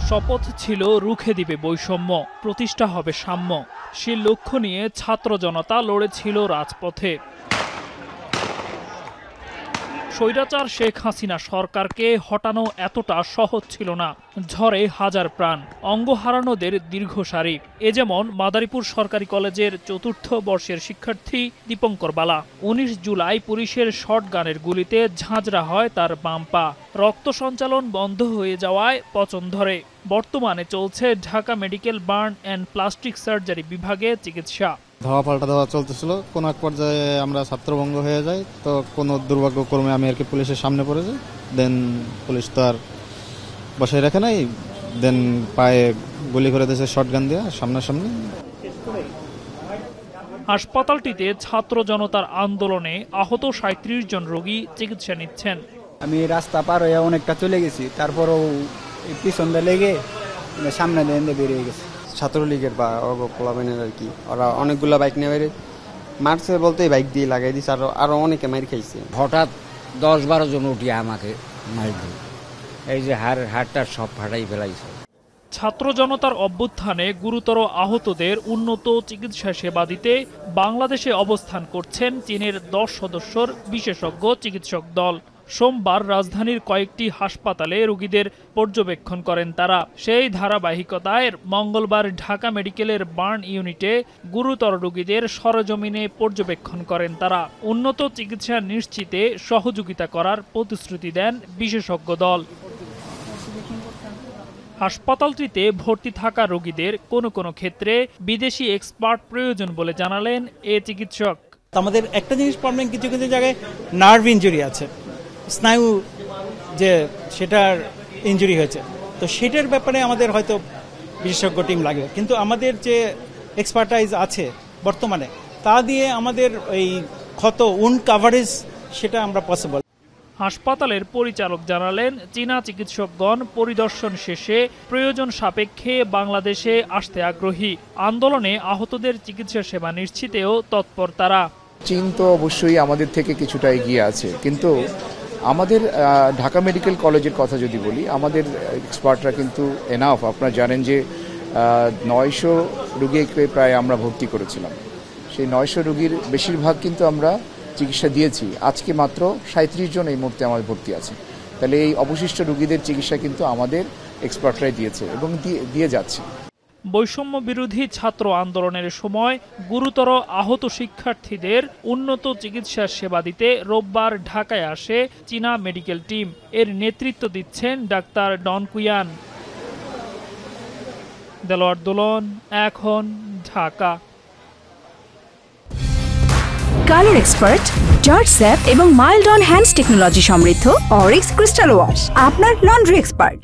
শপথ ছিল রুখে দিবে বৈষম্য, প্রতিষ্ঠা হবে সাম্য। সে লক্ষ্য নিয়ে ছাত্র জনতা লড়েছিল রাজপথে। স্বৈরাচার শেখ হাসিনা সরকারকে হটানো এতটা সহজ ছিল না। ঝড়ে হাজার প্রাণ, অঙ্গ হারানোদের দীর্ঘ সারি। এ যেমন মাদারীপুর সরকারি কলেজের চতুর্থ বর্ষের শিক্ষার্থী দীপঙ্কর বালা। ১৯ জুলাই পুলিশের শটগানের গুলিতে ঝাঁঝরা হয় তার বাম পা। রক্ত সঞ্চালন বন্ধ হয়ে যাওয়ায় পচন ধরে। বর্তমানে চলছে Dhaka medical burn and plastic surgery বিভাগে চিকিৎসা। ধাওয়া পাল্টা ধাওয়া চলতেছিল, কোন এক পর্যায়ে আমরা ছাত্রভঙ্গ হয়ে যাই। তো কোনো দুর্ভাগ্যক্রমে আমি আর কি পুলিশের সামনে পড়ে যাই। দেন পুলিশ তো আর বসায় রাখে নাই, দেন পায়ে গুলি করে দিয়েছে শটগান দিয়ে সামনাসামনি। হাসপাতালটিতে ছাত্র জনতার আন্দোলনে আহত ৩৭ জন রোগী চিকিৎসা নিচ্ছেন। আমি রাস্তা পার হয়ে অনেকটা চলে গেছি, তারপরও পিছনটা লেগে সামনে দিয়ে বেরিয়ে গেছে। ছাত্রলীগের বা পোলাবেনের আর কি, ওরা অনেকগুলো বাইক নিয়ে বেরিয়ে মারছে, বলতে বাইক দিয়ে লাগাই দিচ্ছে। আরো অনেকে মার খাইছে। হঠাৎ ১০-১২ জন উঠিয়ে আমাকে মার দিল, এই যে হাড়টা সব ফাটাই ফেলাইছে। ছাত্র জনতার অভ্যুত্থানে গুরুতর আহতদের উন্নত চিকিৎসা সেবা দিতে বাংলাদেশে অবস্থান করছেন চীনের ১০ সদস্যর বিশেষজ্ঞ চিকিৎসক দল। সোমবার রাজধানীর কয়েকটি হাসপাতালে রোগীদের পর্যবেক্ষণ করেন তারা। সেই ধারাবাহিকতায় মঙ্গলবার ঢাকা মেডিকেলের বার্ন ইউনিটে গুরুতর রোগীদের সরেজমিনে পর্যবেক্ষণ করেন তারা। উন্নত চিকিৎসা নিশ্চিতে সহযোগিতা করার প্রতিশ্রুতি দেন বিশেষজ্ঞ দল। হাসপাতালটিতে ভর্তি থাকা রোগীদের কোনো ক্ষেত্রে বিদেশি এক্সপার্ট প্রয়োজন বলে জানালেন এ চিকিৎসক। আমাদের একটা জিনিস প্রবলেম, কিছু কিছু জায়গায় নার্ভ ইনজুরি আছে, স্নায়ু যে সেটার ইনজুরি হয়েছে, তো সেটার ব্যাপারে আমাদের হয়তো বিশেষজ্ঞ টিম লাগবে। কিন্তু আমাদের যে এক্সপার্টাইজ আছে বর্তমানে, তা দিয়ে আমাদের এই ক্ষত উন্ড কাভারেজ সেটা আমরা পসিবল। হাসপাতালের পরিচালক জানালেন, চীনা চিকিৎসকগণ পরিদর্শন শেষে প্রয়োজন সাপেক্ষে বাংলাদেশে আসতে আগ্রহী। আন্দোলনে আহতদের চিকিৎসা সেবা নিশ্চিতেও তৎপর তারা। চীন তো অবশ্যই আমাদের থেকে কিছুটা এগিয়ে আছে, কিন্তু আমাদের ঢাকা মেডিকেল কলেজের কথা যদি বলি, আমাদের এক্সপার্টরা কিন্তু এনাফ। আপনারা জানেন যে ৯০০ রোগীকে প্রায় আমরা ভর্তি করেছিলাম। সেই ৯০০ রোগীর বেশিরভাগ কিন্তু আমরা চিকিৎসা দিয়েছি। আজকে মাত্র ৩৭ জন এই মুহূর্তে আমাদের ভর্তি আছে। তাহলে এই অবশিষ্ট রোগীদের চিকিৎসা কিন্তু আমাদের এক্সপার্টরাই দিয়েছে এবং দিয়ে যাচ্ছে। বৈষম্য বিরোধী ছাত্র আন্দোলনের সময় গুরুতর আহত শিক্ষার্থীদের উন্নত চিকিৎসা সেবা দিতে রোববার ঢাকায় আসে চীনা মেডিকেল টিম। এর নেতৃত্ব দিচ্ছেন ডাক্তার ডন কুয়ান। দেলোয়ার দোলন, এখন, Dhaka. Colour expert, George sap এবং মাইল্ড অন হ্যান্ডস টেকনোলজি সমৃদ্ধ অরিক্স ক্রিস্টাল ওয়াশ আপনার লন্ড্রি এক্সপার্ট।